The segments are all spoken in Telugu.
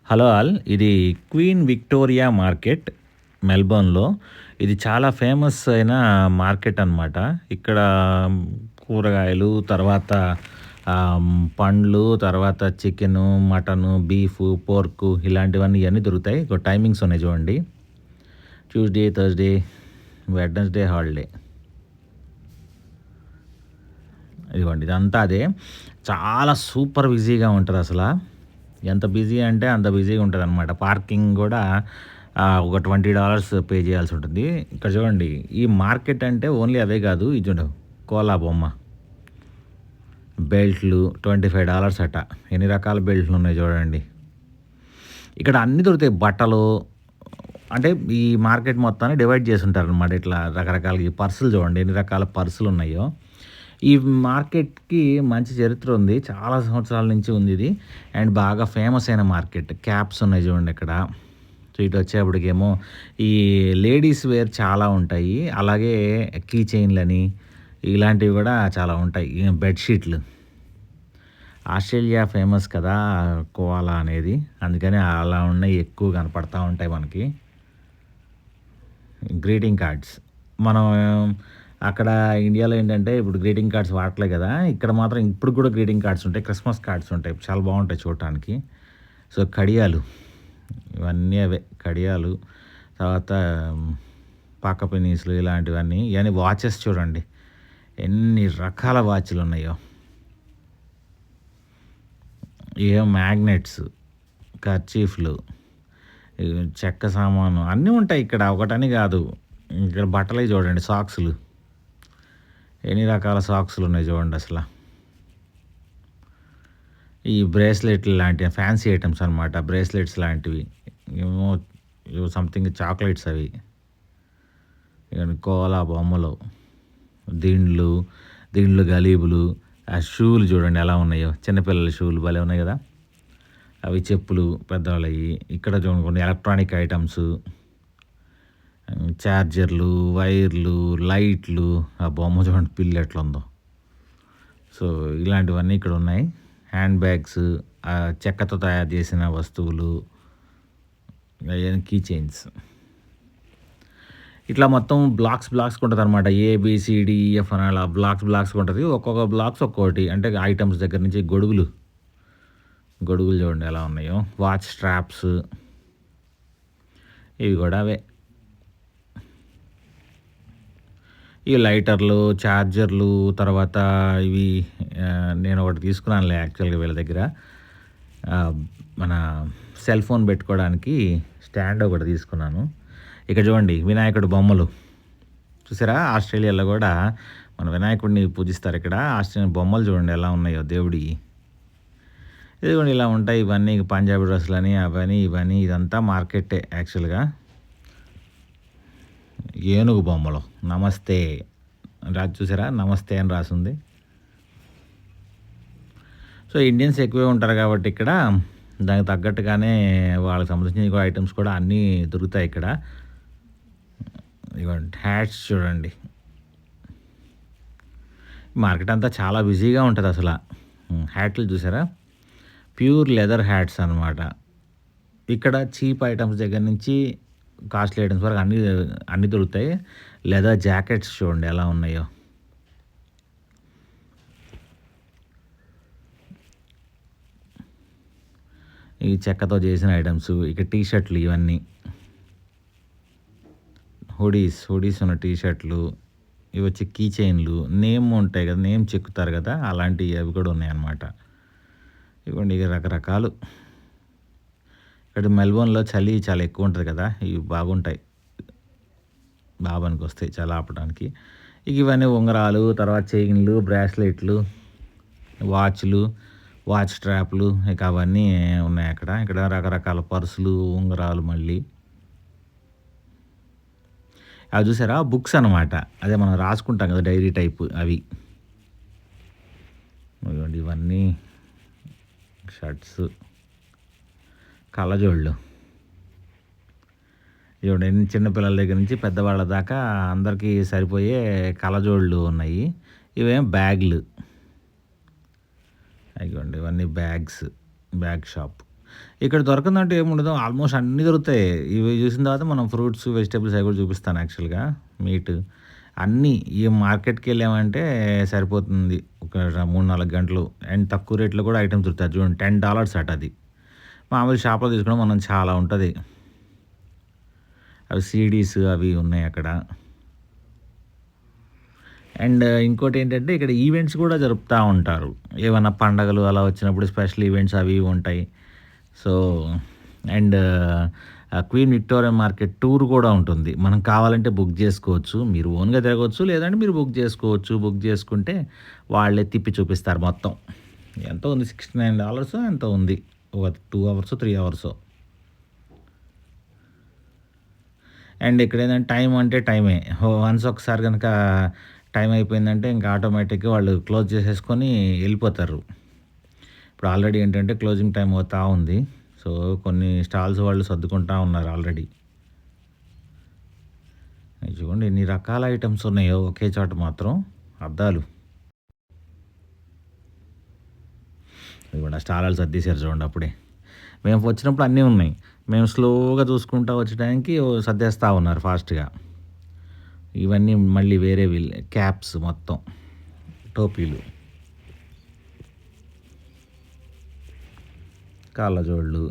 Hello all. ఇది క్వీన్ విక్టోరియా మార్కెట్ మెల్బోర్న్‌లో. ఇది చాలా ఫేమస్ అయిన మార్కెట్ అనమాట. ఇక్కడ కూరగాయలు, తర్వాత పండ్లు, తర్వాత చికెను, మటను, బీఫు, పోర్కు ఇలాంటివన్నీ ఇయన్నీ దొరుకుతాయి. ఇగో టైమింగ్స్ ఉన్నాయి చూడండి. Tuesday, Thursday, Wednesday holiday. ఇదిగోండి ఇదంతా అదే. చాలా సూపర్ బిజీగా ఉంటదసల. ఎంత బిజీ అంటే అంత బిజీగా ఉంటదనమాట. పార్కింగ్ గూడా ఒక $20 పే చేయాల్సి ఉంటుంది. ఇక్కడ చూడండి, ఈ మార్కెట్ అంటే ఓన్లీ అవే కాదు. ఇది చూడు, కోలా బొమ్మ. బెల్ట్లు $25 అట. ఎన్ని రకాల బెల్ట్లు ఉన్నాయి చూడండి. ఇక్కడ అన్నీ దొరుకుతాయి. బట్టలు అంటే ఈ మార్కెట్ మొత్తాన్ని డివైడ్ చేసి ఉంటారనమాట. ఇట్లా రకరకాల ఈ పర్సులు చూడండి, ఎన్ని రకాల పర్సులు ఉన్నాయో. ఈ మార్కెట్‌కి మంచి చరిత్ర ఉంది. చాలా సంవత్సరాల నుంచి ఉంది ఇది. అండ్ బాగా ఫేమస్ అయిన మార్కెట్. క్యాప్స్ ఉన్నాయి చూడండి ఇక్కడ. సో ఇటు వచ్చేప్పటికేమో ఈ లేడీస్ వేర్ చాలా ఉంటాయి. అలాగే కీ చైన్‌లని ఇలాంటివి కూడా చాలా ఉంటాయి. బెడ్‌షీట్లు. ఆస్ట్రేలియా ఫేమస్ కదా కోవాలా అనేది. అందుకని అలా ఉన్నయి ఎక్కువ కనపడతా ఉంటాయి మనకి. Greeting cards. మనం అక్కడ ఇండియాలో ఏంటంటే ఇప్పుడు గ్రీటింగ్ కార్డ్స్ వాడట్లే కదా! ఇక్కడ మాత్రం ఇప్పుడు కూడా గ్రీటింగ్ కార్డ్స్ ఉంటాయి. క్రిస్మస్ కార్డ్స్ ఉంటాయి. చాలా బాగుంటాయి చూడటానికి. సో, కడియాలు ఇవన్నీ అవే. కడియాలు, తర్వాత పాక పినీస్‌లు ఇలాంటివన్నీ. ఇయన్నీ వాచెస్ చూడండి. ఎన్ని రకాల వాచులున్నాయో. ఏవో మ్యాగ్నెట్స్, కర్చీఫ్‌లు, చెక్క సామాను అన్నీ ఉంటాయి ఇక్కడ. ఒకటని కాదు. ఇక్కడ బట్టలే చూడండి, సాక్స్‌లు. ఎన్ని రకాల సాక్స్‌లు ఉన్నాయి చూడండి అసల. ఈ బ్రేస్లెట్లు లాంటి ఫ్యాన్సీ ఐటెమ్స్ అనమాట. బ్రేస్లెట్స్ లాంటివి. ఏమో సంథింగ్ చాక్లెట్స్ అవి. కోలా బొమ్మలు, దిండ్లు, గలీబులు, ఆ షూలు చూడండి ఎలా ఉన్నాయో. చిన్నపిల్లల షూలు భలే ఉన్నాయి కదా! అవి చెప్పులు పెద్దవాళ్ళవి. ఇక్కడ చూడండి కొన్ని ఎలక్ట్రానిక్ ఐటమ్స్, చార్జర్లు, వైర్లు, లైట్లు. ఆ బొమ్మ చూడండి పిల్లి ఎట్లుందో. సో ఇలాంటివన్నీ ఇక్కడ ఉన్నాయి. హ్యాండ్ బ్యాగ్స్, చెక్కతో తయారు చేసిన వస్తువులు, కీ చైన్స్. ఇట్లా మొత్తం బ్లాక్స్ ఉంటదనమాట. ఏబిసిడిఈఎఫ్ అని అలా బ్లాక్స్ ఉంటది. ఒక్కొక్క బ్లాక్స్ ఒక్కోటి. అంటే ఐటమ్స్ దగ్గర నుంచి గొడుగులు చూడండి ఎలా ఉన్నాయో. వాచ్ స్ట్రాప్స్ ఇవి కూడా అవే. ఈ లైటర్లు, చార్జర్లు, తర్వాత ఇవి నేను ఒకటి తీసుకున్నానులే యాక్చువల్గా వీళ్ళ దగ్గర. మన సెల్ ఫోన్ పెట్టుకోవడానికి స్టాండ్ ఒకటి తీసుకున్నాను. ఇక్కడ చూడండి వినాయకుడి బొమ్మలు చూసారా. ఆస్ట్రేలియాలో కూడా మన వినాయకుడిని పూజిస్తారు. ఇక్కడ ఆస్ట్రేలియన్ బొమ్మలు చూడండి ఎలా ఉన్నాయో దేవుడివి. ఇదిగోండి ఇలా ఉంటాయి. ఇవన్నీ పంజాబీ డ్రెస్సులని అవని ఇవన్నీ. ఇదంతా మార్కెట్టే యాక్చువల్గా. ఏనుగు బొమ్మలు నమస్తే చూసారా, నమస్తే అని రాసింది. సో ఇండియన్స్ ఎక్కువే ఉంటారు కాబట్టి ఇక్కడ దానికి తగ్గట్టుగానే వాళ్ళకి సంబంధించిన ఐటమ్స్ కూడా అన్నీ దొరుకుతాయి ఇక్కడ. ఇవ్వండి హ్యాట్స్ చూడండి. మార్కెట్ అంతా చాలా బిజీగా ఉంటుంది అసలు. హ్యాట్లు చూసారా, ప్యూర్ లెదర్ హ్యాట్స్ అనమాట. ఇక్కడ చీప్ ఐటమ్స్ దగ్గర నుంచి కాస్ట్లీ ఐటమ్స్ వరకు అన్నీ దొరుకుతాయి. లెదర్ జాకెట్స్ చూడండి ఎలా ఉన్నాయో. ఈ చెక్కతో చేసిన ఐటమ్స్. ఇక టీ షర్ట్లు ఇవన్నీ. హుడీస్ ఉన్న టీ షర్ట్లు. ఇవి వచ్చి కీ చైన్లు. నేమ్ ఉంటాయి కదా, నేమ్ చెక్కుతారు కదా, అలాంటివి అవి కూడా ఉన్నాయన్నమాట. ఇవ్వండి ఇక రకరకాలు. ఇక్కడ మెల్బోర్న్లో చలి చాలా ఎక్కువ ఉంటుంది కదా, ఇవి బాగుంటాయి. బాబానికి వస్తాయి చాలా ఆపడానికి. ఇక ఇవన్నీ ఉంగరాలు, తర్వాత చైన్లు, బ్రాస్లెట్లు, వాచ్లు, వాచ్ స్ట్రాప్లు, ఇక అవన్నీ ఉన్నాయి అక్కడ. ఇక్కడ రకరకాల పర్సులు, ఉంగరాలు. మళ్ళీ అవి చూసారా బుక్స్ అనమాట. అదే మనం రాసుకుంటాం కదా డైరీ టైప్ అవి. ఇవన్నీ షర్ట్స్, కళ్ళజోళ్ళు. ఇవన్నీ చిన్నపిల్లల దగ్గర నుంచి పెద్దవాళ్ళ దాకా అందరికీ సరిపోయే కళ్ళజోళ్ళు ఉన్నాయి. ఇవేం బ్యాగ్లు. ఇవ్వండి ఇవన్నీ బ్యాగ్ షాప్. ఇక్కడ దొరకదంటే ఏముండదు. ఆల్మోస్ట్ అన్నీ దొరుకుతాయి. ఇవి చూసిన తర్వాత మనం ఫ్రూట్స్, వెజిటబుల్స్ అవి కూడా చూపిస్తాను యాక్చువల్‌గా. మీట్ అన్నీ ఈ మార్కెట్‌కెళ్ళామంటే సరిపోతుంది. ఒక 3, 4 గంటలు. అండ్ తక్కువ రేట్‌లో కూడా ఐటెమ్స్ దొరుకుతాయి. చూడండి $10 అట అది. మామూలు షాప్‌లో తీసుకున్న మనం చాలా ఉంటది. అవి సీడీస్ అవి ఉన్నాయి అక్కడ. అండ్ ఇంకోటేంటంటే ఇక్కడ ఈవెంట్స్ కూడా జరుపుతా ఉంటారు. ఏవన్నా పండగలు అలా వచ్చినప్పుడు స్పెషల్ ఈవెంట్స్ అవి ఇవి ఉంటాయి. So, and queen Victoria market tour కూడా ఉంటుంది. మనం కావాలంటే బుక్ జేసుకోవచ్చు. మీరు ఓన్‌గా తిరగొచ్చు. లేదంటే మీరు బుక్ జేసుకోవచ్చు. బుక్ జేసుకుంటే వాళ్ళే తిప్పి చూపిస్తారు మొత్తం. ఎంతో ఉంది $69 ఎంతో ఉంది. ఒక 2 అవర్సో, 3 అవర్సో. అండ్ ఇక్కడేందంటే టైం అంటే టైమే. వన్స్ ఒకసారి గనక టైం అయిపోయిందంటే ఇంకా ఆటోమేటిక్‌గా వాళ్ళు క్లోజ్ చేసేసుకొని ఎళ్ళిపోతారు. ఇప్పుడు ఆల్రెడీ ఏంటంటే క్లోజింగ్ టైం అవుతా ఉంది. సో, కొన్ని స్టాల్స్ వాళ్ళు సర్దుకుంటా ఉన్నారు ఆల్రెడీ. చూడండి ఎన్ని రకాల ఐటెమ్స్ ఉన్నాయో ఒకే చోట మాత్రం. అద్దాలు. ఇదిగోండి ఆ స్టాలాలు సర్దేశారు చూడండి అప్పుడే. మేము వచ్చినప్పుడు అన్నీ ఉన్నాయి. మేము స్లోగా చూసుకుంటా వచ్చే టైంకి సర్దేస్తా ఉన్నారు ఫాస్ట్‌గా. ఇవన్నీ మళ్ళీ వేరేవి క్యాప్స్ మొత్తం. టోపీలు. కాళ్ళజోళ్ళు.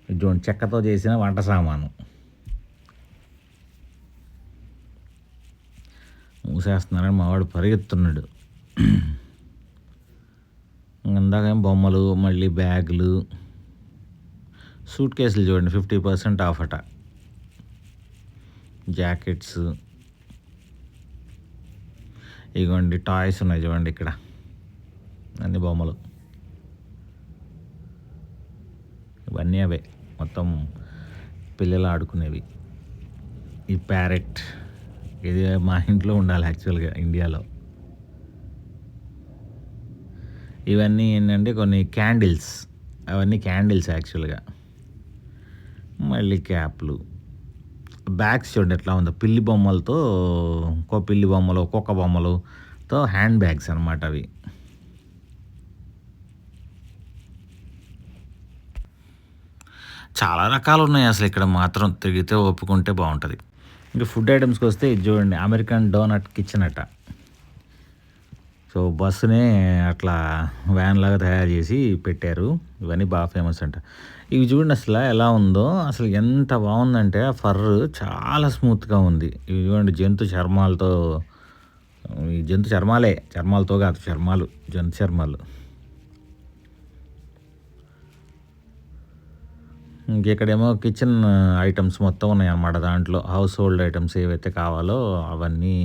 ఇది చూడండి చెక్కతో చేసిన వంట సామాను. మూసేస్తున్నారని మావాడు పరిగెత్తున్నాడు. ఇందాకేమో బొమ్మలు, మళ్ళీ బ్యాగులు, సూట్ కేసులు చూడండి 50% ఆఫ్ అట. జాకెట్స్. ఇగోండి టాయ్స్ ఉన్నాయి చూడండి ఇక్కడ. అన్ని బొమ్మలు. ఇవన్నీ అవే మొత్తం పిల్లలు ఆడుకునేవి. ఈ ప్యారెట్ ఇది మా ఇంట్లో ఉండాలి యాక్చువల్‌గా ఇండియాలో. ఇవన్నీ ఏంటంటే కొన్ని క్యాండిల్స్. అవన్నీ క్యాండిల్స్ యాక్చువల్‌గా. మళ్ళీ క్యాప్‌లు. బ్యాగ్స్ చూడండి ఎట్లా ఉందో. పిల్లి బొమ్మలతో పిల్లి బొమ్మలు, కుక్క బొమ్మలుతో హ్యాండ్ బ్యాగ్స్ అనమాట అవి. చాలా రకాలున్నాయి అసలు ఇక్కడ మాత్రం తిరిగితే ఒప్పుకుంటే బాగుంటుంది. ఇంకా ఫుడ్ ఐటమ్స్కి వస్తే ఇది చూడండి అమెరికన్ డోనట్ కిచెన్ అట. సో బస్సునే అట్లా వ్యాన్ లాగా తయారు చేసి పెట్టారు. ఇవన్నీ బాగా ఫేమస్ అంట. ఇవి చూడండి అసలు ఎలా ఉందో. అసలు ఎంత బాగుందంటే ఆ ఫర్ చాలా స్మూత్గా ఉంది. ఇవి చూడండి జంతు చర్మాలతో. ఈ జంతు చర్మాలతో కాదు జంతు చర్మాలు. ఇంకెక్కడేమో కిచెన్ ఐటమ్స్ మొత్తం ఉన్నాయన్నమాట దాంట్లో. హౌస్ హోల్డ్ ఐటమ్స్ ఏవైతే కావాలో అవన్నీ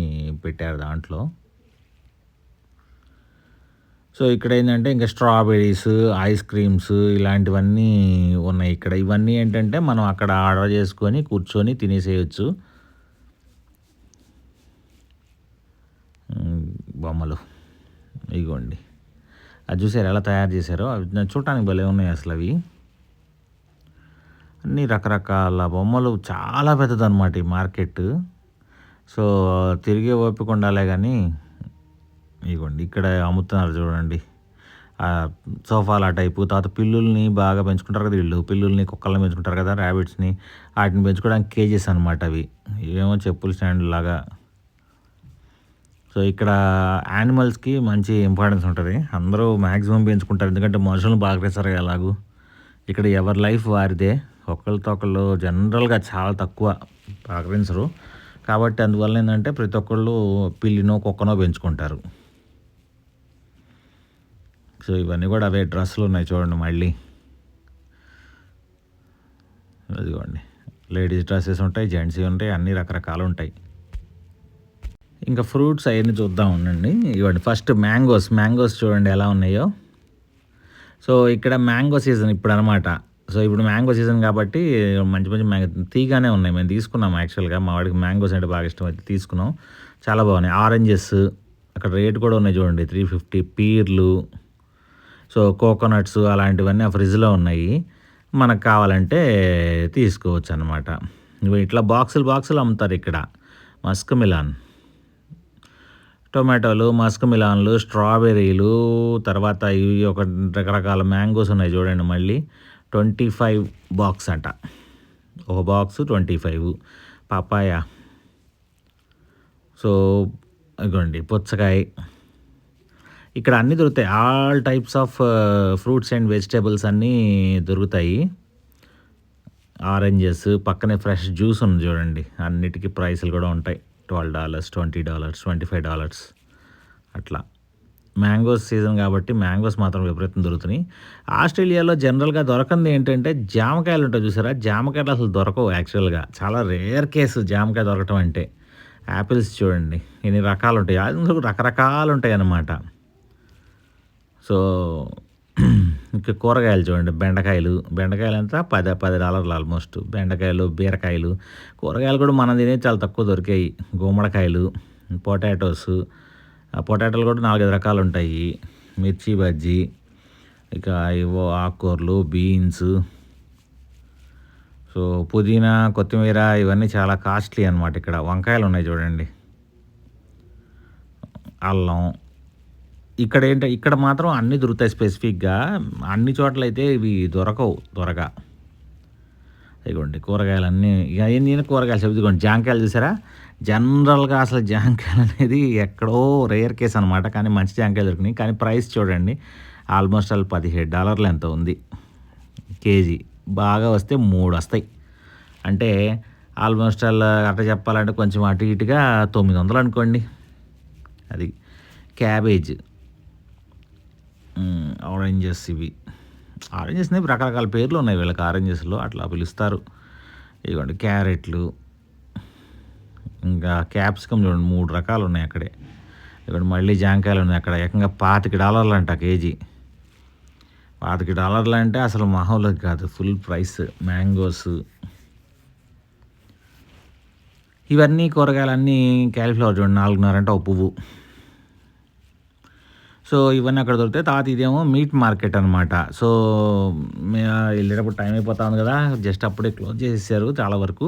పెట్టారు దాంట్లో. సో ఇక్కడ ఏంటంటే ఇంకా స్ట్రాబెర్రీస్, ఐస్ క్రీమ్స్ ఇలాంటివన్నీ ఉన్నాయి ఇక్కడ. ఇవన్నీ ఏంటంటే మనం అక్కడ ఆర్డర్ చేసుకొని కూర్చొని తినేసేయచ్చు. బొమ్మలు ఇగోండి. అది చూసారు ఎలా తయారు చేశారో. అవి చూడటానికి భలే ఉన్నాయి అసలు అవి. అన్నీ రకరకాల బొమ్మలు. చాలా పెద్దదన్నమాట ఈ మార్కెట్. సో తిరిగే ఓపిక ఉండాలే కానీ ఇగోండి ఇక్కడ అమ్ముతున్నారు చూడండి. సోఫాలు ఆ టైపు. తర్వాత పిల్లుల్ని బాగా పెంచుకుంటారు కదా వీళ్ళు. పిల్లుల్ని, కుక్కల్ని పెంచుకుంటారు కదా, ర్యాబిట్స్ని. వాటిని పెంచుకోవడానికి కేజెస్ అనమాట అవి. ఇవేమో చెప్పుల స్టాండ్ లాగా. సో ఇక్కడ యానిమల్స్కి మంచి ఇంపార్టెన్స్ ఉంటుంది. అందరూ మ్యాక్సిమం పెంచుకుంటారు. ఎందుకంటే మనుషులను బాగా ఎలాగూ. ఇక్కడ ఎవరి లైఫ్ వారిదే. ఒకళ్ళతో ఒకళ్ళు జనరల్గా చాలా తక్కువ పలకరించరు. కాబట్టి అందువల్ల ఏంటంటే ప్రతి ఒక్కళ్ళు పిల్లినో కుక్కనో పెంచుకుంటారు. సో ఇవన్నీ కూడా అవే డ్రెస్సులు ఉన్నాయి చూడండి మళ్ళీ. అదిగోండి లేడీస్ డ్రెస్సెస్ ఉంటాయి, జెంట్స్ ఉంటాయి, అన్ని రకరకాలు ఉంటాయి. ఇంకా ఫ్రూట్స్ అవన్నీ చూద్దాం ఉండండి. ఇవ్వండి ఫస్ట్ మ్యాంగోస్ చూడండి ఎలా ఉన్నాయో. సో ఇక్కడ మ్యాంగో సీజన్ ఇప్పుడు అనమాట. సో ఇప్పుడు మ్యాంగో సీజన్ కాబట్టి మంచి మంచి మ్యాంగో తీగానే ఉన్నాయి. మేము తీసుకున్నాం యాక్చువల్గా. మా వాడికి మ్యాంగోస్ అంటే బాగా ఇష్టం అయితే తీసుకున్నాం. చాలా బాగున్నాయి. ఆరెంజెస్ అక్కడ రేట్ కూడా ఉన్నాయి చూడండి 350. పీర్లు, సో కోకోనట్స్ అలాంటివన్నీ ఆ ఫ్రిడ్జ్లో ఉన్నాయి. మనకు కావాలంటే తీసుకోవచ్చు అనమాట. ఇట్లా బాక్సులు అమ్ముతారు ఇక్కడ. మస్క్ మిలాన్ టొమాటోలు, మస్క్ మిలాన్లు, స్ట్రాబెర్రీలు, తర్వాత ఇవి ఒక రకరకాల మ్యాంగోస్ ఉన్నాయి చూడండి మళ్ళీ. 25 బాక్స్ అంట. ఒక బాక్సు 25. పపాయ. సో, ఇగోండి పుచ్చకాయ. ఇక్కడ అన్నీ దొరుకుతాయి. All types of fruits and vegetables అన్నీ దొరుకుతాయి. ఆరెంజెస్, పక్కనే ఫ్రెష్ జ్యూస్ ఉంది చూడండి. అన్నిటికీ ప్రైస్‌లు కూడా ఉంటాయి. $12, $20, $25 అట్లా. మ్యాంగోస్ సీజన్ కాబట్టి మ్యాంగోస్ మాత్రం విపరీతం దొరుకుతున్నాయి. ఆస్ట్రేలియాలో జనరల్‌గా దొరకంది ఏంటంటే జామకాయలు ఉంటాయి చూసారా? జామకాయలు అసలు దొరకవు యాక్చువల్‌గా. చాలా రేర్ కేసు జామకాయ దొరకటం అంటే. యాపిల్స్ చూడండి ఎన్ని రకాలుంటాయి. అందులో రకరకాలు ఉంటాయన్నమాట. సో, ఇంకా కూరగాయలు చూడండి. బెండకాయలు ఎంత $10 ఆల్మోస్ట్. బెండకాయలు, బీరకాయలు, కూరగాయలు కూడా మనం తినేవి చాలా తక్కువ దొరికాయి. గుమ్మడికాయలు, పొటాటోస్. ఆ పొటాటోలు కూడా 4, 5 రకాలు ఉంటాయి. మిర్చి బజ్జీ, ఇక ఏవో ఆకుకూరలు, బీన్స్, సో పుదీనా, కొత్తిమీర ఇవన్నీ చాలా కాస్ట్లీ అనమాట. ఇక్కడ వంకాయలు ఉన్నాయి చూడండి, అల్లం. ఇక్కడ మాత్రం అన్నీ దొరుకుతాయి స్పెసిఫిక్గా. అన్ని చోట్ల అయితే ఇవి దొరకవు త్వరగా. ఇదిగోండి కూరగాయలన్నీ. ఇక నేను కూరగాయలు చెబుతుకోండి. జాంకాయలు చూసారా? జనరల్గా అసలు జాంకాయలు అనేది ఎక్కడో రేర్ కేస్ అనమాట. కానీ మంచి జాంకాయలు దొరికినాయి. కానీ ప్రైస్ చూడండి, ఆల్మోస్ట్ వాళ్ళు $17 ఎంత ఉంది కేజీ. బాగా వస్తే 3 వస్తాయి. అంటే ఆల్మోస్ట్ అట్లా చెప్పాలంటే కొంచెం అటు ఇటుగా 900 అనుకోండి. అది క్యాబేజ్, ఆరెంజెస్. ఆరెంజెస్ని రకరకాల పేర్లు ఉన్నాయి వీళ్ళకి. ఆరెంజెస్లో అట్లా పిలుస్తారు. ఇదిగోండి క్యారెట్లు, ఇంకా క్యాప్సికమ్ చూడండి 3 రకాలు ఉన్నాయి అక్కడే. ఇక్కడ మళ్ళీ జాంకాయలు ఉన్నాయి అక్కడ. ఏకంగా $25 అంట కేజీ. $25 అంటే అసలు మామూలుగా కాదు, ఫుల్ ప్రైస్. మ్యాంగోస్, ఇవన్నీ కూరగాయలన్నీ. క్యాలీఫ్లవర్ చూడండి 4.5 అంటే ఒక పువ్వు. సో ఇవన్నీ అక్కడ దొరుకుతాయి. తర్వాత ఇదేమో మీట్ మార్కెట్ అనమాట. సో వెళ్ళేటప్పుడు టైం అయిపోతుంది కదా, జస్ట్ అప్పుడే క్లోజ్ చేసేసారు చాలా వరకు.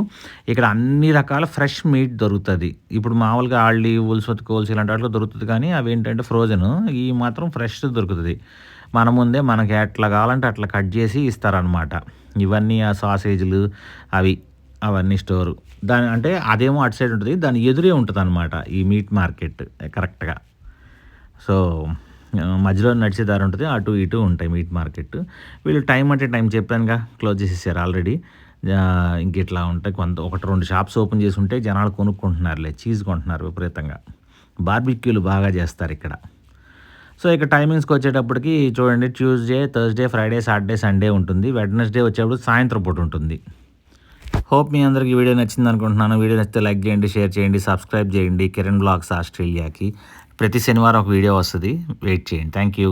ఇక్కడ అన్ని రకాల ఫ్రెష్ మీట్ దొరుకుతుంది. ఇప్పుడు మామూలుగా ఆల్డీ, ఉల్సత్, కోల్స్ ఇలాంటి వాటిలో దొరుకుతుంది, కానీ అవి ఏంటంటే ఫ్రోజన్. ఈ మాత్రం ఫ్రెష్ దొరుకుతుంది. మన ముందే మనకి ఎట్లా కావాలంటే అట్లా కట్ చేసి ఇస్తారనమాట. ఇవన్నీ ఆ సాసేజ్లు అవన్నీ స్టోరు. దాని అంటే అదేమో అటు సైడ్ ఉంటుంది, దాని ఎదురే ఉంటుంది అనమాట ఈ మీట్ మార్కెట్ కరెక్ట్గా. సో మధ్యలో నడిచే దారి ఉంటుంది, అటు ఇటు ఉంటాయి మీట్ మార్కెట్. వీళ్ళు టైం అంటే టైం చెప్పానుగా, క్లోజ్ చేసేసారు ఆల్రెడీ. ఇంక ఇట్లా ఉంటాయి. 1-2 షాప్స్ ఓపెన్ చేసి ఉంటే జనాలు కొనుక్కుంటున్నారులే, చీజ్ కొంటున్నారు విపరీతంగా. బార్బిక్యూలు బాగా చేస్తారు ఇక్కడ. సో ఇక టైమింగ్స్కి వచ్చేటప్పటికి చూడండి, Tuesday, Thursday, Friday, Saturday, Sunday ఉంటుంది. వెడ్నెస్డే వచ్చేప్పుడు సాయంత్రం పూట ఉంటుంది. హోప్ మీ అందరికీ వీడియో నచ్చింది అనుకుంటున్నాను. వీడియో నచ్చితే లైక్ చేయండి, షేర్ చేయండి, సబ్స్క్రైబ్ చేయండి. కిరణ్ బ్లాగ్స్ ఆస్ట్రేలియాకి ప్రతి శనివారం ఒక వీడియో వస్తుంది. వెయిట్ చేయండి. Thank you.